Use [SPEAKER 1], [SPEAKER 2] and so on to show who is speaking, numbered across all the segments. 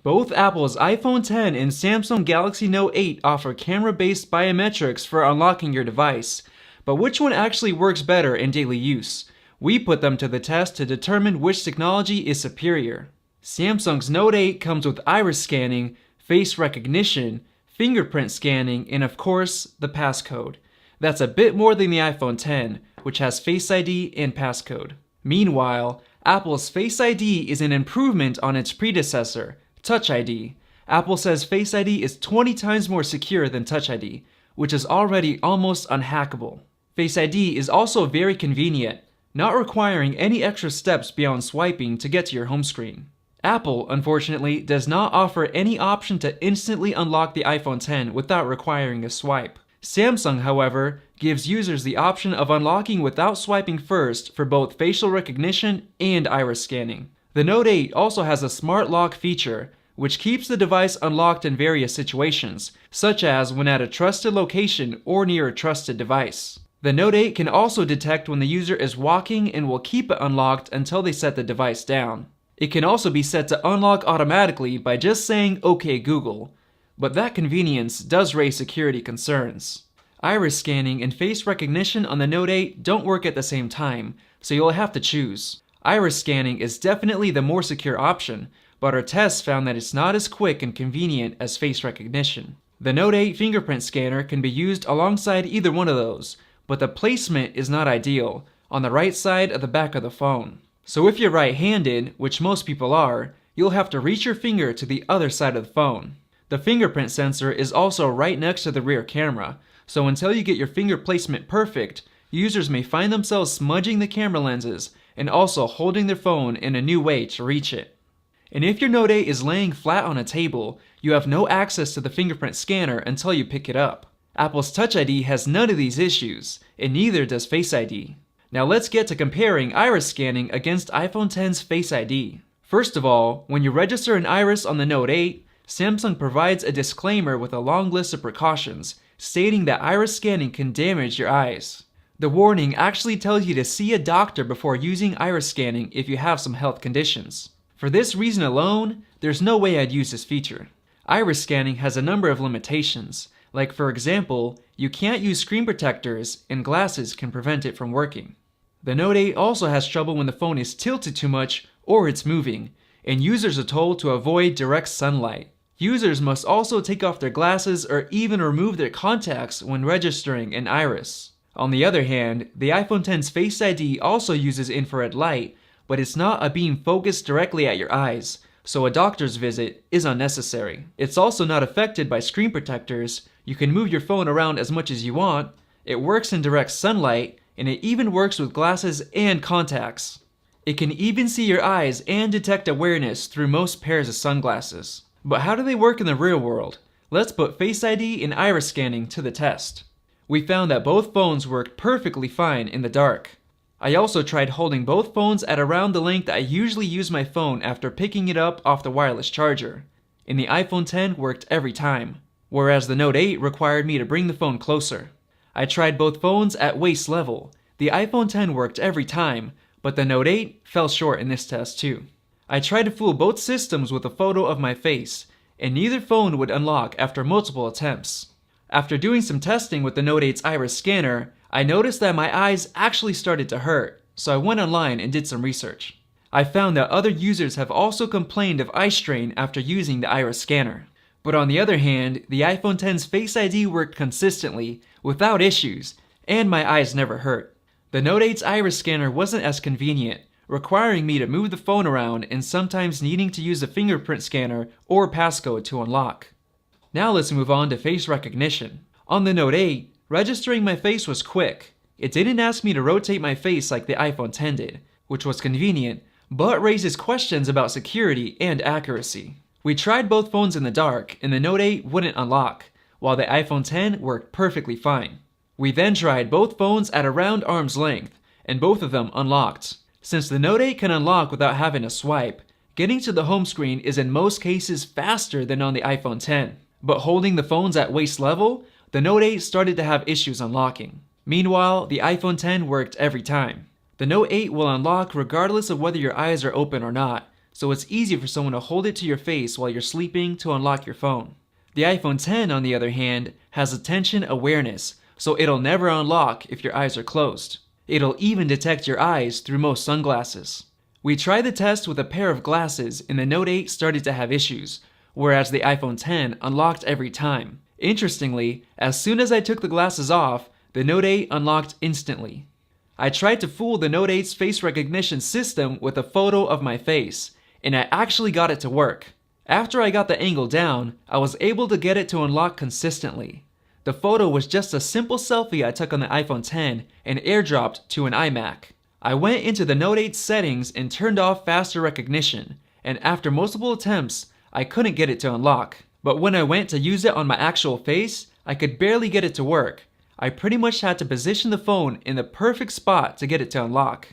[SPEAKER 1] Both Apple's iPhone X and Samsung Galaxy Note 8 offer camera-based biometrics for unlocking your device, but which one actually works better in daily use? We put them to the test to determine which technology is superior. Samsung's Note 8 comes with iris scanning, face recognition, fingerprint scanning, and of course, the passcode. That's a bit more than the iPhone X, which has Face ID and passcode. Meanwhile, Apple's Face ID is an improvement on its predecessor, Touch ID. Apple says Face ID is 20 times more secure than Touch ID, which is already almost unhackable. Face ID is also very convenient, not requiring any extra steps beyond swiping to get to your home screen. Apple, unfortunately, does not offer any option to instantly unlock the iPhone X without requiring a swipe. Samsung, however, gives users the option of unlocking without swiping first for both facial recognition and iris scanning. The Note 8 also has a smart lock feature, which keeps the device unlocked in various situations, such as when at a trusted location or near a trusted device. The Note 8 can also detect when the user is walking and will keep it unlocked until they set the device down. It can also be set to unlock automatically by just saying "OK Google," but that convenience does raise security concerns. Iris scanning and face recognition on the Note 8 don't work at the same time, so you'll have to choose. Iris scanning is definitely the more secure option, but our tests found that it's not as quick and convenient as face recognition. The Note 8 fingerprint scanner can be used alongside either one of those, but the placement is not ideal, on the right side of the back of the phone. So if you're right-handed, which most people are, you'll have to reach your finger to the other side of the phone. The fingerprint sensor is also right next to the rear camera, so until you get your finger placement perfect, users may find themselves smudging the camera lenses and also holding their phone in a new way to reach it. And if your Note 8 is laying flat on a table, you have no access to the fingerprint scanner until you pick it up. Apple's Touch ID has none of these issues, and neither does Face ID. Now let's get to comparing iris scanning against iPhone X's Face ID. First of all, when you register an iris on the Note 8, Samsung provides a disclaimer with a long list of precautions, stating that iris scanning can damage your eyes. The warning actually tells you to see a doctor before using iris scanning if you have some health conditions. For this reason alone, there's no way I'd use this feature. Iris scanning has a number of limitations, like for example, you can't use screen protectors and glasses can prevent it from working. The Note 8 also has trouble when the phone is tilted too much or it's moving, and users are told to avoid direct sunlight. Users must also take off their glasses or even remove their contacts when registering an iris. On the other hand, the iPhone X's Face ID also uses infrared light, but it's not a beam focused directly at your eyes, so a doctor's visit is unnecessary. It's also not affected by screen protectors. You can move your phone around as much as you want, it works in direct sunlight, and it even works with glasses and contacts. It can even see your eyes and detect awareness through most pairs of sunglasses. But how do they work in the real world? Let's put Face ID and iris scanning to the test. We found that both phones worked perfectly fine in the dark. I also tried holding both phones at around the length I usually use my phone after picking it up off the wireless charger, and the iPhone X worked every time, whereas the Note 8 required me to bring the phone closer. I tried both phones at waist level. The iPhone X worked every time, but the Note 8 fell short in this test too. I tried to fool both systems with a photo of my face, and neither phone would unlock after multiple attempts. After doing some testing with the Note 8's iris scanner, I noticed that my eyes actually started to hurt, so I went online and did some research. I found that other users have also complained of eye strain after using the iris scanner. But on the other hand, the iPhone X's Face ID worked consistently, without issues, and my eyes never hurt. The Note 8's iris scanner wasn't as convenient, requiring me to move the phone around and sometimes needing to use a fingerprint scanner or passcode to unlock. Now let's move on to face recognition. On the Note 8, registering my face was quick. It didn't ask me to rotate my face like the iPhone X did, which was convenient, but raises questions about security and accuracy. We tried both phones in the dark, and the Note 8 wouldn't unlock, while the iPhone X worked perfectly fine. We then tried both phones at around arm's length, and both of them unlocked. Since the Note 8 can unlock without having to swipe, getting to the home screen is in most cases faster than on the iPhone X. But holding the phones at waist level, the Note 8 started to have issues unlocking. Meanwhile, the iPhone X worked every time. The Note 8 will unlock regardless of whether your eyes are open or not, so it's easy for someone to hold it to your face while you're sleeping to unlock your phone. The iPhone X, on the other hand, has attention awareness, so it'll never unlock if your eyes are closed. It'll even detect your eyes through most sunglasses. We tried the test with a pair of glasses and the Note 8 started to have issues, whereas the iPhone X unlocked every time. Interestingly, as soon as I took the glasses off, the Note 8 unlocked instantly. I tried to fool the Note 8's face recognition system with a photo of my face, and I actually got it to work. After I got the angle down, I was able to get it to unlock consistently. The photo was just a simple selfie I took on the iPhone X and airdropped to an iMac. I went into the Note 8 settings and turned off faster recognition, and after multiple attempts, I couldn't get it to unlock. But when I went to use it on my actual face, I could barely get it to work. I pretty much had to position the phone in the perfect spot to get it to unlock.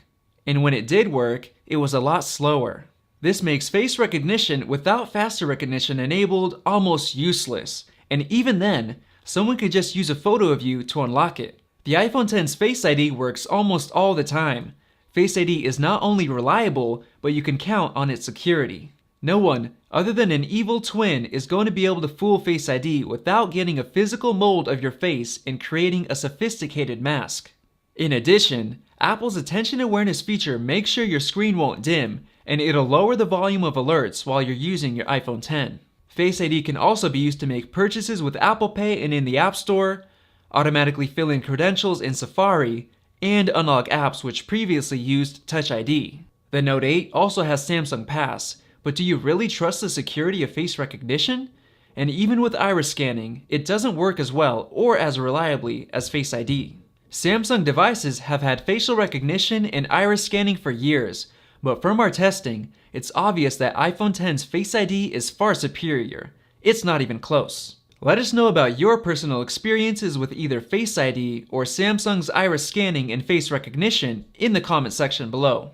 [SPEAKER 1] And when it did work, it was a lot slower. This makes face recognition without faster recognition enabled almost useless, and even then, someone could just use a photo of you to unlock it. The iPhone X's Face ID works almost all the time. Face ID is not only reliable, but you can count on its security. No one, other than an evil twin, is going to be able to fool Face ID without getting a physical mold of your face and creating a sophisticated mask. In addition, Apple's attention awareness feature makes sure your screen won't dim, and it'll lower the volume of alerts while you're using your iPhone X. Face ID can also be used to make purchases with Apple Pay and in the App Store, automatically fill in credentials in Safari, and unlock apps which previously used Touch ID. The Note 8 also has Samsung Pass, but do you really trust the security of face recognition? And even with iris scanning, it doesn't work as well or as reliably as Face ID. Samsung devices have had facial recognition and iris scanning for years, but from our testing, it's obvious that iPhone X's Face ID is far superior. It's not even close. Let us know about your personal experiences with either Face ID or Samsung's iris scanning and face recognition in the comment section below.